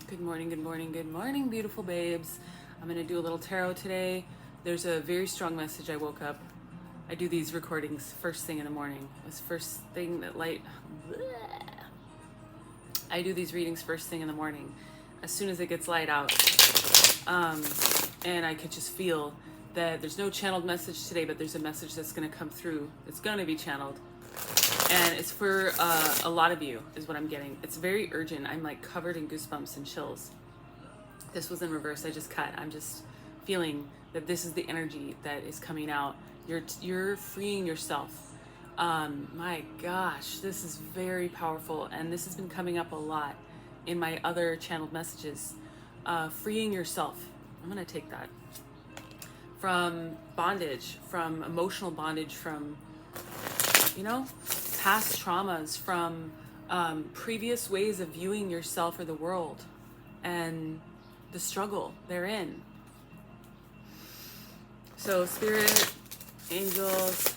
Good morning, good morning, good morning, beautiful babes. I'm going to do a little tarot today. There's a very strong message. I woke up. I do these recordings first thing in the morning. It's first thing that light. Bleh. I do these readings first thing in the morning, as soon as it gets light out. And I could just feel that there's no channeled message today, but there's a message that's going to come through. It's going to be channeled. And it's for a lot of you is what I'm getting. It's very urgent. I'm like covered in goosebumps and chills. This was in reverse. I just cut. I'm just feeling that this is the energy that is coming out. You're freeing yourself. My gosh, this is very powerful. And this has been coming up a lot in my other channeled messages. Freeing yourself. I'm going to take that. From bondage, from emotional bondage, from, past traumas, from previous ways of viewing yourself or the world and the struggle therein. So spirit, angels,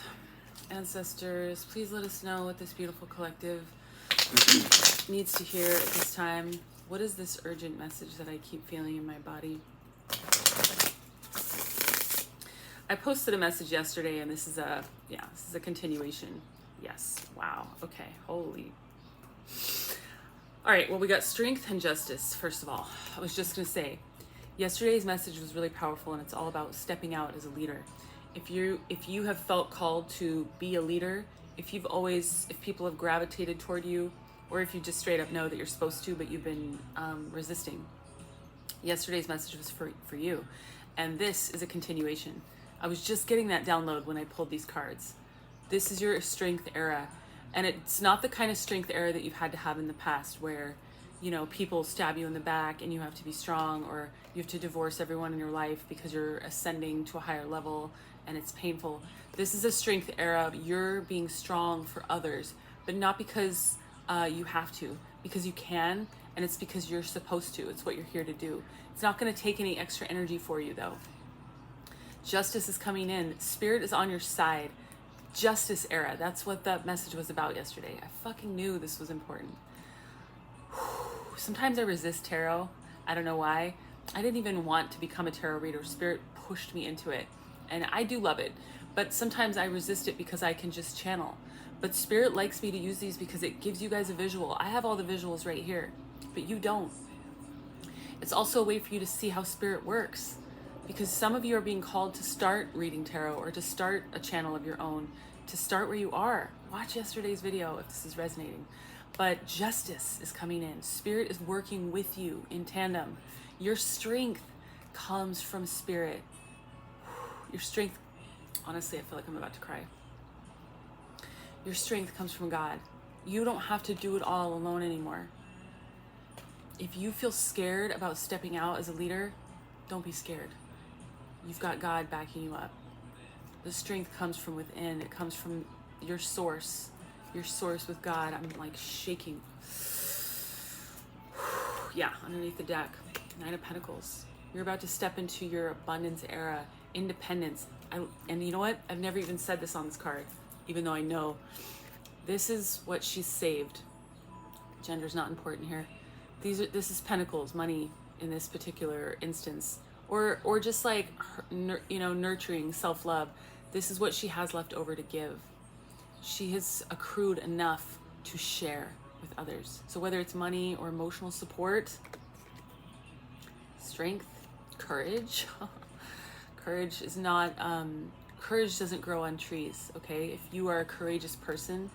ancestors, please let us know what this beautiful collective needs to hear at this time. What is this urgent message that I keep feeling in my body? I posted a message yesterday, and this is a continuation. Yes. Wow. Okay. Holy. All right. Well, we got strength and justice. First of all, I was just going to say, yesterday's message was really powerful, and it's all about stepping out as a leader. If you have felt called to be a leader, if people have gravitated toward you, or if you just straight up know that you're supposed to, but you've been resisting, yesterday's message was for you. And this is a continuation. I was just getting that download when I pulled these cards. This is your strength era. And it's not the kind of strength era that you've had to have in the past where, people stab you in the back and you have to be strong, or you have to divorce everyone in your life because you're ascending to a higher level and it's painful. This is a strength era of you're being strong for others, but not because you have to, because you can, and it's because you're supposed to. It's what you're here to do. It's not going to take any extra energy for you, though. Justice is coming in. Spirit is on your side. Justice era. That's what that message was about yesterday. I fucking knew this was important. Sometimes I resist tarot. I don't know why. I didn't even want to become a tarot reader. Spirit pushed me into it. And I do love it. But sometimes I resist it because I can just channel. But Spirit likes me to use these because it gives you guys a visual. I have all the visuals right here, but you don't. It's also a way for you to see how Spirit works. Because some of you are being called to start reading tarot, or to start a channel of your own, to start where you are. Watch yesterday's video if this is resonating. But justice is coming in. Spirit is working with you in tandem. Your strength comes from Spirit. Your strength, honestly, I feel like I'm about to cry. Your strength comes from God. You don't have to do it all alone anymore. If you feel scared about stepping out as a leader, don't be scared. You've got God backing you up. The strength comes from within. It comes from your source with God. I'm like shaking. Yeah, underneath the deck. 9 of Pentacles. You're about to step into your abundance era, independence. And you know what? I've never even said this on this card, even though I know. This is what she's saved. Gender's not important here. This is Pentacles, money in this particular instance. Or just like, nurturing, self-love. This is what she has left over to give. She has accrued enough to share with others. So whether it's money or emotional support, strength, courage. Courage is not, courage doesn't grow on trees, okay? If you are a courageous person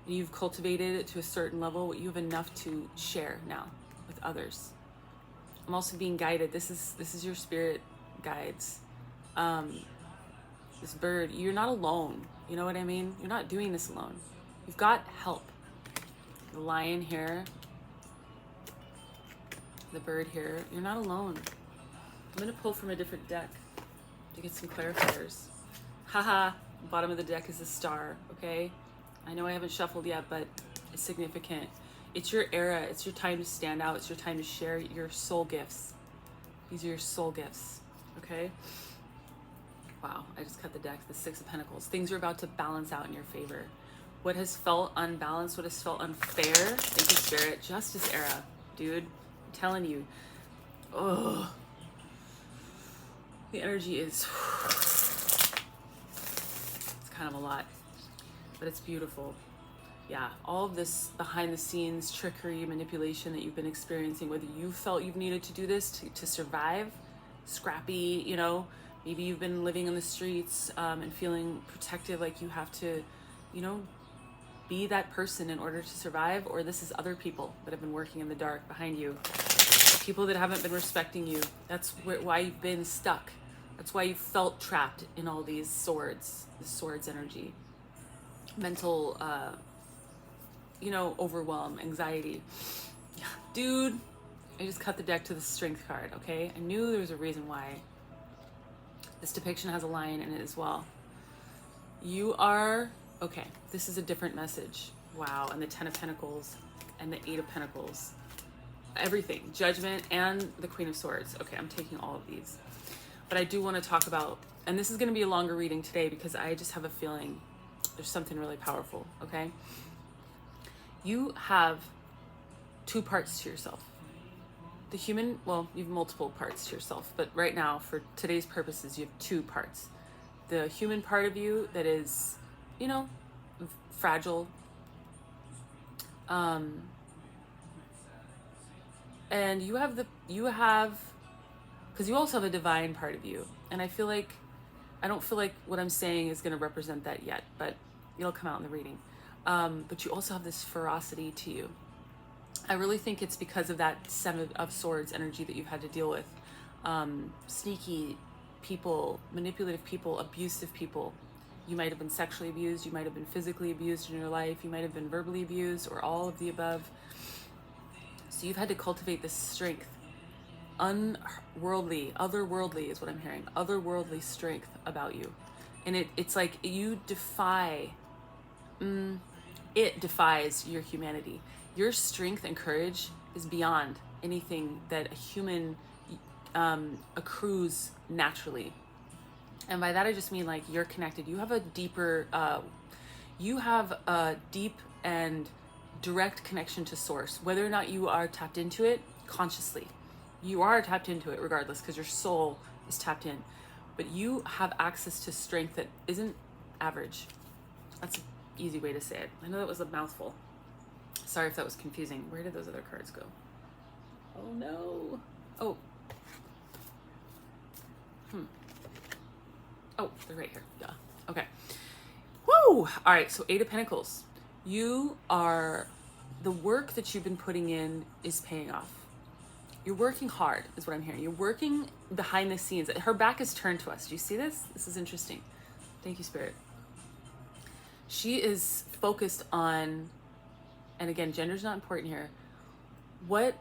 and you've cultivated it to a certain level, you have enough to share now with others. I'm also being guided. This is your spirit guides. This bird, you're not alone. You know what I mean? You're not doing this alone. You've got help. The lion here, the bird here, you're not alone. I'm gonna pull from a different deck to get some clarifiers. Haha, bottom of the deck is a star, okay? I know I haven't shuffled yet, but it's significant. It's your era. It's your time to stand out. It's your time to share your soul gifts. These are your soul gifts, okay? Wow, I just cut the deck, the 6 of Pentacles. Things are about to balance out in your favor. What has felt unbalanced, what has felt unfair, thank you, Spirit. Justice era, dude. I'm telling you. Oh, the energy is, it's kind of a lot, but it's beautiful. Yeah, all of this behind the scenes trickery, manipulation that you've been experiencing, whether you felt you've needed to do this to survive, scrappy, you know, maybe you've been living in the streets and feeling protective, like you have to, you know, be that person in order to survive, or this is other people that have been working in the dark behind you, people that haven't been respecting you. That's why you've been stuck. That's why you felt trapped in all these swords, this swords energy, mental, you know, overwhelm, anxiety. Dude, I just cut the deck to the strength card, okay? I knew there was a reason why. This depiction has a lion in it as well. You are, okay, this is a different message. Wow, and the 10 of Pentacles and the 8 of Pentacles. Everything, Judgment and the Queen of Swords. Okay, I'm taking all of these. But I do want to talk about, and this is going to be a longer reading today because I just have a feeling there's something really powerful, okay? You have two parts to yourself. The human, well, you have multiple parts to yourself, but right now, for today's purposes, you have two parts. The human part of you that is, you know, fragile, and you have because you also have a divine part of you, and I don't feel like what I'm saying is going to represent that yet, but it'll come out in the reading. But you also have this ferocity to you. I really think it's because of that 7 of Swords energy that you've had to deal with. Sneaky people, manipulative people, abusive people. You might have been sexually abused, you might have been physically abused in your life, you might have been verbally abused, or all of the above. So you've had to cultivate this strength. Otherworldly is what I'm hearing. Otherworldly strength about you. And it's like you defy, it defies your humanity. Your strength and courage is beyond anything that a human accrues naturally. And by that I just mean like you're connected. You have a deeper, you have a deep and direct connection to source. Whether or not you are tapped into it consciously, you are tapped into it regardless because your soul is tapped in. But you have access to strength that isn't average. That's an easy way to say it. I know that was a mouthful. Sorry if that was confusing. Where did those other cards go? Oh no. Oh. Oh, they're right here. Duh. Okay. Woo! All right, so 8 of Pentacles. You are, the work that you've been putting in is paying off. You're working hard, is what I'm hearing. You're working behind the scenes. Her back is turned to us. Do you see this? This is interesting. Thank you, Spirit. She is focused on, and again, gender's not important here, what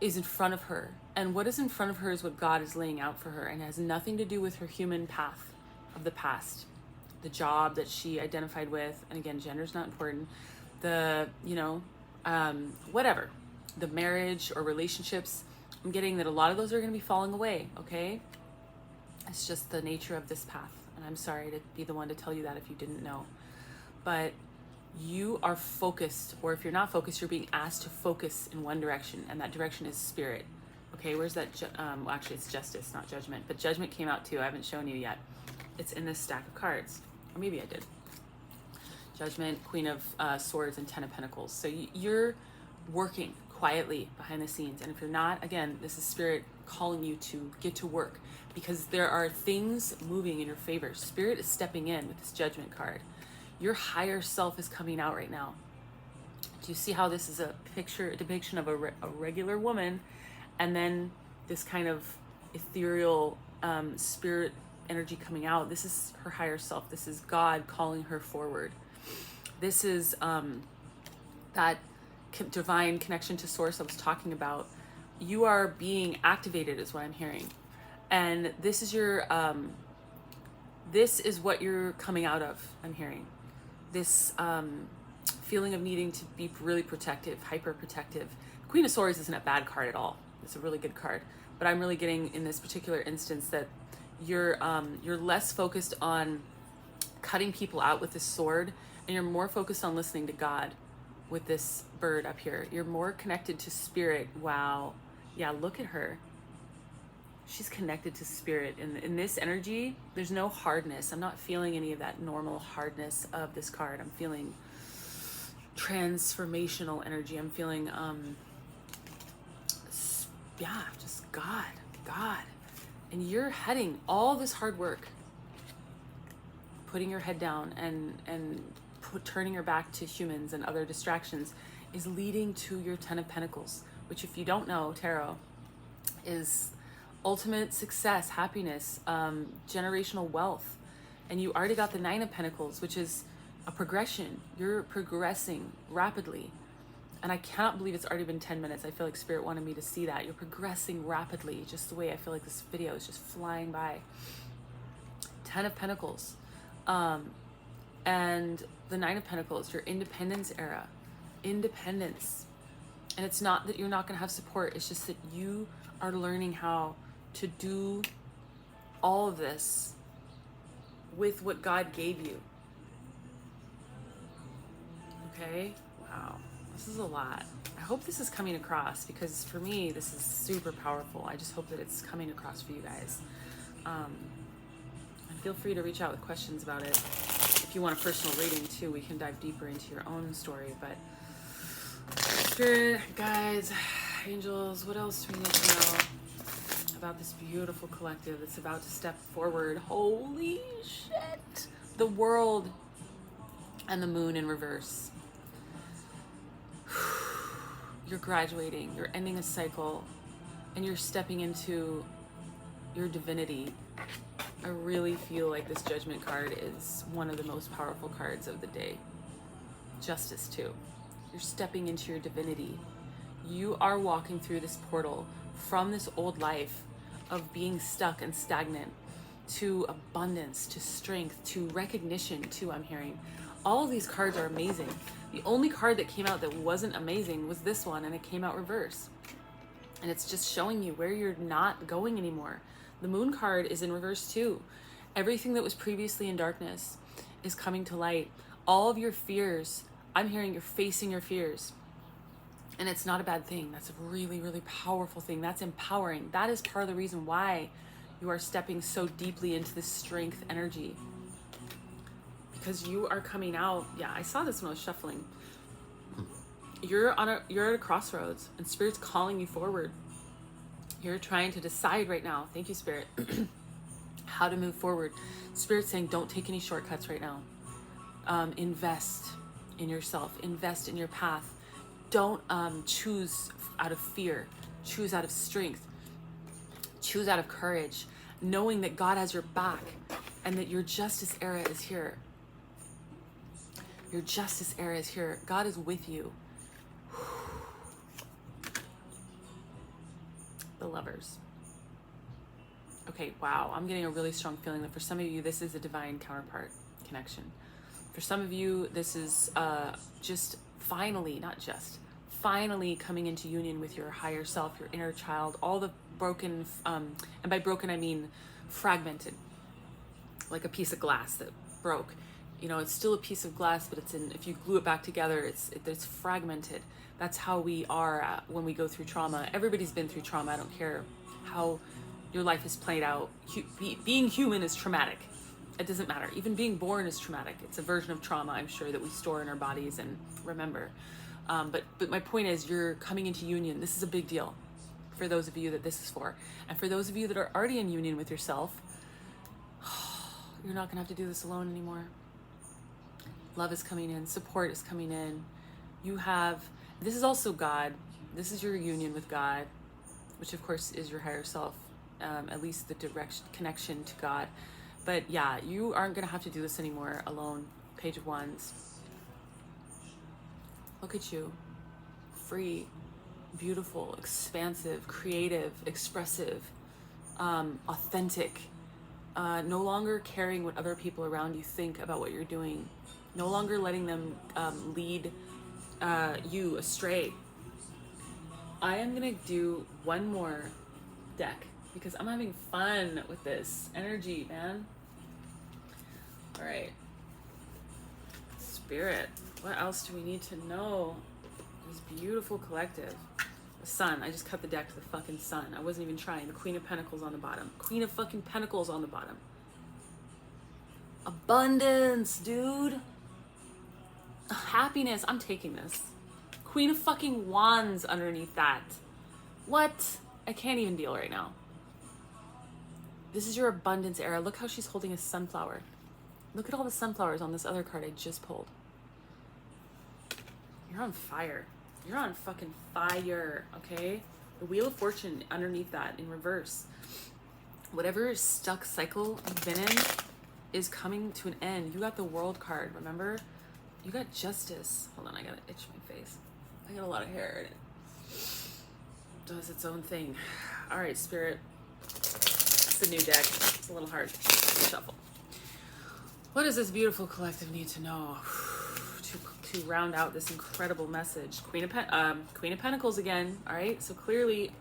is in front of her. And what is in front of her is what God is laying out for her, and it has nothing to do with her human path of the past, the job that she identified with, and again, gender's not important, the, you know, whatever, the marriage or relationships. I'm getting that a lot of those are going to be falling away, okay? It's just the nature of this path, and I'm sorry to be the one to tell you that if you didn't know. But you are focused, or if you're not focused, you're being asked to focus in one direction, and that direction is spirit. Okay, where's that? Well, actually, it's justice, not judgment. But judgment came out too. I haven't shown you yet. It's in this stack of cards. Or maybe I did. Judgment, Queen of Swords, and 10 of Pentacles. So you're working quietly behind the scenes. And if you're not, again, this is Spirit calling you to get to work. Because there are things moving in your favor. Spirit is stepping in with this Judgment card. Your higher self is coming out right now. Do you see how this is a depiction of a regular woman, and then this kind of ethereal spirit energy coming out? This is her higher self. This is God calling her forward. This is that divine connection to source I was talking about. You are being activated is what I'm hearing. And this is your, this is what you're coming out of, I'm hearing. This feeling of needing to be really protective, hyper protective. Queen of Swords isn't a bad card at all. It's a really good card. But I'm really getting in this particular instance that you're less focused on cutting people out with this sword, and you're more focused on listening to God with this bird up here. You're more connected to spirit. Wow. Yeah, look at her. She's connected to spirit. In this energy, there's no hardness. I'm not feeling any of that normal hardness of this card. I'm feeling transformational energy. I'm feeling, yeah, just God. And you're heading all this hard work, putting your head down and turning your back to humans and other distractions is leading to your 10 of Pentacles, which, if you don't know, tarot is ultimate success, happiness, generational wealth. And you already got the 9 of Pentacles, which is a progression. You're progressing rapidly. And I cannot believe it's already been 10 minutes. I feel like Spirit wanted me to see that. You're progressing rapidly, just the way I feel like this video is just flying by. 10 of Pentacles. And the 9 of Pentacles, your independence era. Independence. And it's not that you're not going to have support. It's just that you are learning how to do all of this with what God gave you. Okay? Wow. This is a lot. I hope this is coming across, because for me, this is super powerful. I just hope that it's coming across for you guys. And feel free to reach out with questions about it. If you want a personal reading too, we can dive deeper into your own story. But Spirit, guides, angels, what else do we need to know about this beautiful collective that's about to step forward? Holy shit! The world and the moon in reverse. You're graduating, you're ending a cycle, and you're stepping into your divinity. I really feel like this Judgment card is one of the most powerful cards of the day. Justice too. You're stepping into your divinity. You are walking through this portal from this old life of being stuck and stagnant to abundance, to strength, to recognition too, I'm hearing. All of these cards are amazing. The only card that came out that wasn't amazing was this one, and it came out reverse. And it's just showing you where you're not going anymore. The Moon card is in reverse too. Everything that was previously in darkness is coming to light. All of your fears, I'm hearing you're facing your fears. And it's not a bad thing. That's a really, really powerful thing. That's empowering. That is part of the reason why you are stepping so deeply into this strength energy. Because you are coming out. Yeah, I saw this when I was shuffling. You're at a crossroads, and Spirit's calling you forward. You're trying to decide right now, thank you, Spirit, how to move forward. Spirit's saying, don't take any shortcuts right now. Invest in yourself. Invest in your path. Don't choose out of fear. Choose out of strength. Choose out of courage, knowing that God has your back and that your justice era is here. Your justice era is here. God is with you. The Lovers. Okay, wow. I'm getting a really strong feeling that for some of you, this is a divine counterpart connection. For some of you, this is just finally coming into union with your higher self, your inner child, all the broken, and by broken, I mean fragmented, like a piece of glass that broke. You know, it's still a piece of glass, but if you glue it back together, it's fragmented. That's how we are when we go through trauma. Everybody's been through trauma. I don't care how your life is played out. Being human is traumatic. It doesn't matter. Even being born is traumatic. It's a version of trauma, I'm sure, that we store in our bodies and remember. But my point is, you're coming into union. This is a big deal for those of you that this is for. And for those of you that are already in union with yourself, you're not going to have to do this alone anymore. Love is coming in. Support is coming in. This is also God. This is your union with God, which of course is your higher self, at least the direct connection to God. But yeah, you aren't going to have to do this anymore alone. Page of Wands. Look at you. Free, beautiful, expansive, creative, expressive, authentic. No longer caring what other people around you think about what you're doing. No longer letting them lead you astray. I am going to do one more deck because I'm having fun with this energy, man. All right. Spirit, what else do we need to know? This beautiful collective. The Sun. I just cut the deck to the fucking Sun. I wasn't even trying. The Queen of Pentacles on the bottom. Queen of fucking Pentacles on the bottom. Abundance, dude. Happiness. I'm taking this. Queen of fucking Wands underneath that. What? I can't even deal right now. This is your abundance era. Look how she's holding a sunflower. Look at all the sunflowers on this other card I just pulled. You're on fire. You're on fucking fire, okay? The Wheel of Fortune underneath that in reverse. Whatever stuck cycle you've been in is coming to an end. You got the World card, remember? You got Justice. Hold on, I gotta itch my face. I got a lot of hair and it does its own thing. All right, Spirit. That's the new deck. It's a little hard to shuffle. What does this beautiful collective need to know to round out this incredible message? Queen of Pentacles again. All right, so clearly,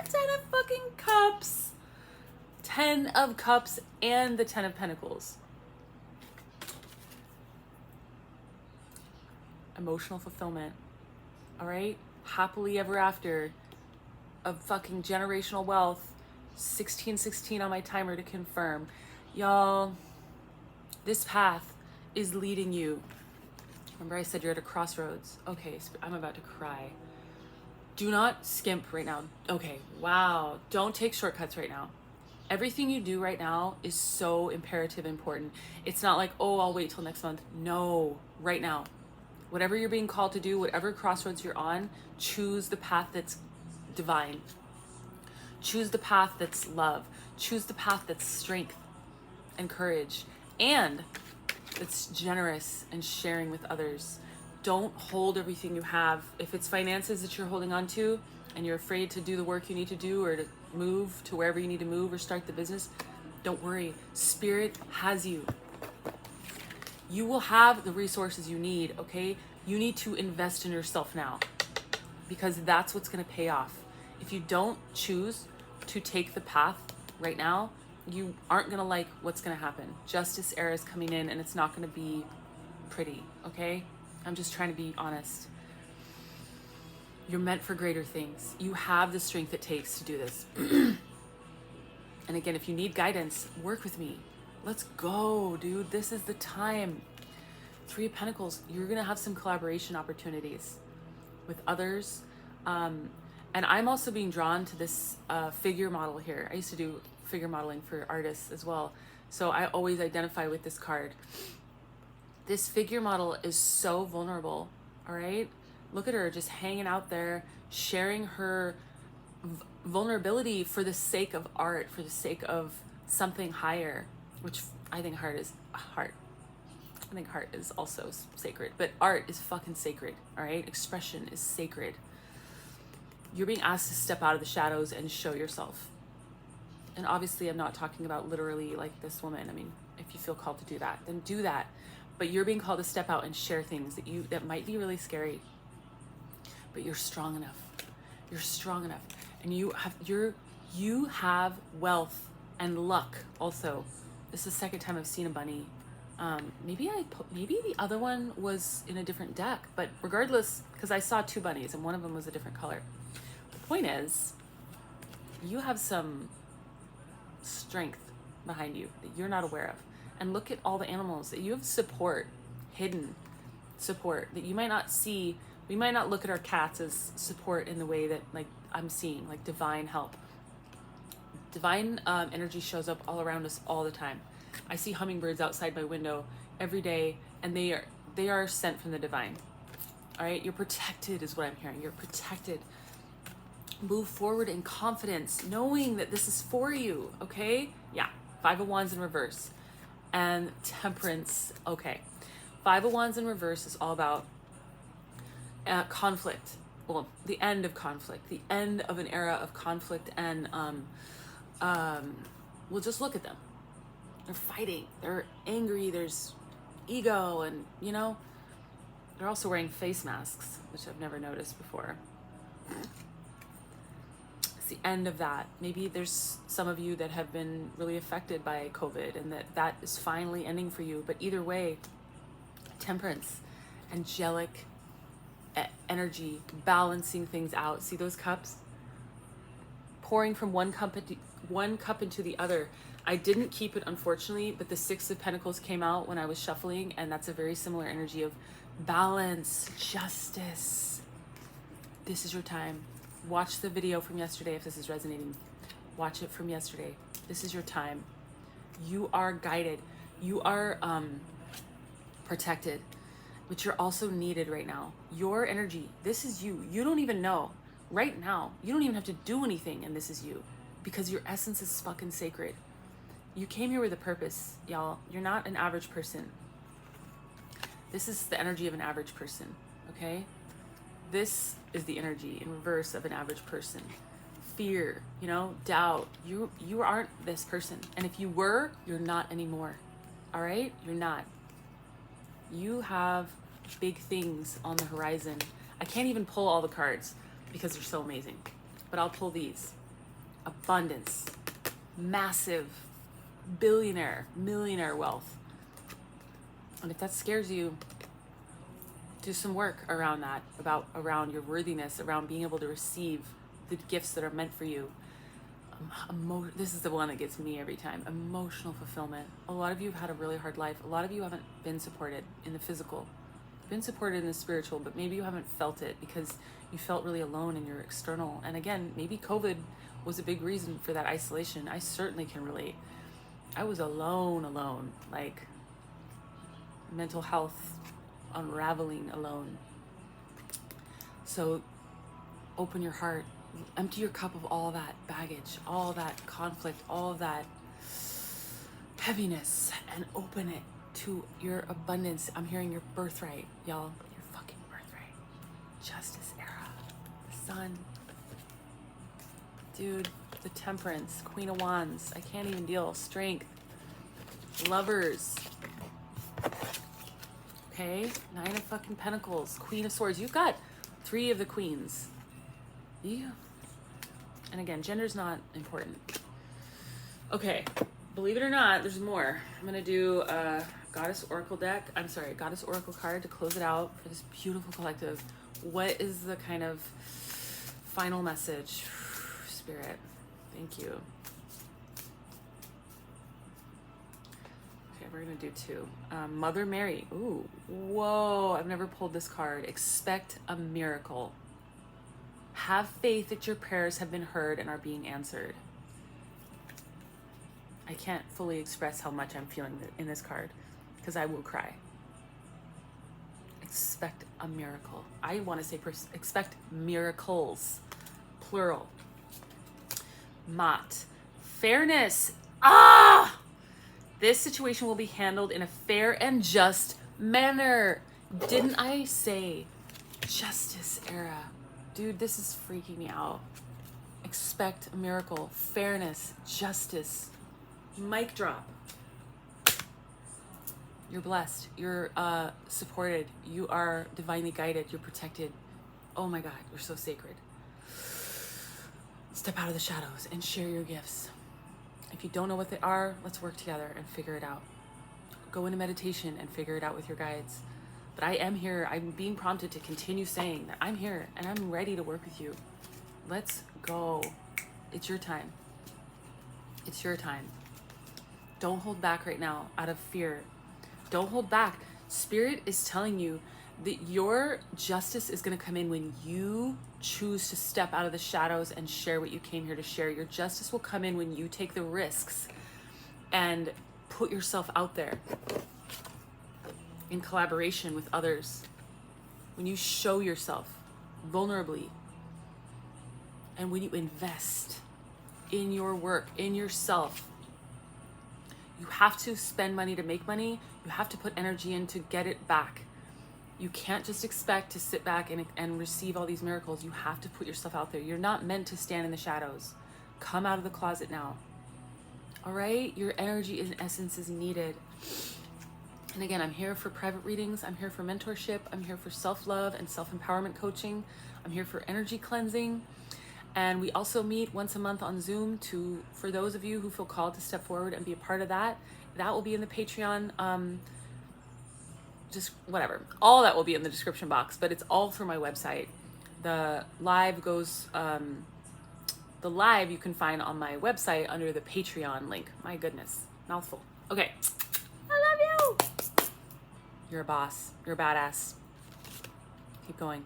10 of fucking Cups, 10 of Cups, and the 10 of Pentacles. Emotional fulfillment. All right, happily ever after, of fucking generational wealth. 1616 on my timer to confirm. Y'all, this path is leading you. Remember I said you're at a crossroads. Okay, I'm about to cry. Do not skimp right now. Okay, wow. Don't take shortcuts right now. Everything you do right now is so imperative, important. It's not like, oh, I'll wait till next month. No, right now. Whatever you're being called to do, whatever crossroads you're on, choose the path that's divine. Choose the path that's love. Choose the path that's strength and courage, and it's generous and sharing with others. Don't hold everything you have. If it's finances that you're holding on to and you're afraid to do the work you need to do or to move to wherever you need to move or start the business, don't worry. Spirit has you. You will have the resources you need, okay? You need to invest in yourself now because that's what's going to pay off. If you don't choose to take the path right now, you aren't going to like what's going to happen. Justice era is coming in and it's not going to be pretty, okay? I'm just trying to be honest. You're meant for greater things. You have the strength it takes to do this. And again, if you need guidance, work with me. Let's go, dude. This is the time. 3 of Pentacles. You're going to have some collaboration opportunities with others. And I'm also being drawn to this figure model here. I used to do figure modeling for artists as well. So I always identify with this card. This figure model is so vulnerable, all right? Look at her just hanging out there, sharing her vulnerability for the sake of art, for the sake of something higher, which I think heart is heart. I think heart is also sacred, but art is fucking sacred, all right? Expression is sacred. You're being asked to step out of the shadows and show yourself. And obviously I'm not talking about literally like this woman. I mean, if you feel called to do that, then do that. But you're being called to step out and share things that might be really scary. But you're strong enough. You're strong enough. And you have wealth and luck also. This is the second time I've seen a bunny. Maybe the other one was in a different deck, but regardless, because I saw 2 bunnies and one of them was a different color. The point is, you have some strength behind you that you're not aware of. And look at all the animals that you have support, hidden support that you might not see. We might not look at our cats as support in the way that like I'm seeing, like divine help. Divine energy shows up all around us all the time. I see hummingbirds outside my window every day, and they are sent from the divine. All right, you're protected is what I'm hearing. You're protected. Move forward in confidence, knowing that this is for you, okay? Yeah, 5 of Wands in reverse. And Temperance, okay. 5 of Wands in reverse is all about conflict. Well, the end of conflict, the end of an era of conflict, and we'll just look at them. They're fighting, they're angry, there's ego, and you know, they're also wearing face masks, which I've never noticed before. It's the end of that. Maybe there's some of you that have been really affected by COVID and that is finally ending for you. But either way, Temperance, angelic energy, balancing things out. See those cups? Pouring from one cup into the other. I didn't keep it, unfortunately, but the Six of Pentacles came out when I was shuffling, and that's a very similar energy of balance, justice. This is your time. Watch the video from yesterday if this is resonating. Watch it from yesterday. This is your time. You are guided. You are protected, but you're also needed right now. Your energy, this is you. You don't even know. Right now, you don't even have to do anything, and this is you, because your essence is fucking sacred. You came here with a purpose, y'all. You're not an average person. This is the energy of an average person, okay? This is the energy in reverse of an average person. Fear, you know, doubt. You aren't this person. And if you were, you're not anymore. All right? You're not. You have big things on the horizon. I can't even pull all the cards because they're so amazing. But I'll pull these. Abundance. Massive. Billionaire. Millionaire wealth. And if that scares you, do some work around that, around your worthiness, around being able to receive the gifts that are meant for you. This is the one that gets me every time. Emotional fulfillment. A lot of you have had a really hard life. A lot of you haven't been supported in the physical. You've been supported in the spiritual, but maybe you haven't felt it because you felt really alone in your external. And again, maybe COVID was a big reason for that isolation. I certainly can relate. I was alone, like mental health unraveling alone. So open your heart, empty your cup of all that baggage, all that conflict, all that heaviness, and open it to your abundance. I'm hearing your birthright, y'all. Your fucking birthright. Justice era. The sun. Dude, the Temperance, Queen of Wands. I can't even deal. Strength. Lovers. Okay, Nine of fucking Pentacles, Queen of Swords. You've got 3 of the queens. You. And again, gender's not important. Okay, believe it or not, there's more. I'm gonna do a Goddess Oracle deck. I'm sorry, Goddess Oracle card to close it out for this beautiful collective. What is the kind of final message? Spirit, thank you. We're gonna do 2. Mother Mary. Ooh, whoa, I've never pulled this card. Expect a miracle. Have faith that your prayers have been heard and are being answered. I can't fully express how much I'm feeling in this card because I will cry. Expect a miracle. I want to say expect miracles, plural. Mott. Fairness. Ah! This situation will be handled in a fair and just manner. Didn't I say justice era? Dude, this is freaking me out. Expect a miracle. Fairness, justice. Mic drop. You're blessed. You're supported. You are divinely guided. You're protected. Oh my God, you're so sacred. Step out of the shadows and share your gifts. If you don't know what they are, let's work together and figure it out. Go into meditation and figure it out with your guides. But I am here. I'm being prompted to continue saying that I'm here and I'm ready to work with you. Let's go. It's your time. It's your time. Don't hold back right now out of fear. Don't hold back. Spirit is telling you that your justice is going to come in when you choose to step out of the shadows and share what you came here to share. Your justice will come in when you take the risks and put yourself out there in collaboration with others. When you show yourself vulnerably and when you invest in your work, in yourself. You have to spend money to make money. You have to put energy in to get it back. You can't just expect to sit back and receive all these miracles. You have to put yourself out there. You're not meant to stand in the shadows. Come out of the closet now. All right? Your energy in essence is needed. And again, I'm here for private readings. I'm here for mentorship. I'm here for self-love and self-empowerment coaching. I'm here for energy cleansing. And we also meet once a month on Zoom for those of you who feel called to step forward and be a part of that. That will be in the Patreon just whatever. All that will be in the description box, but it's all through my website. The live goes, the live you can find on my website under the Patreon link. My goodness, mouthful. Okay, I love you. You're a boss. You're a badass. Keep going.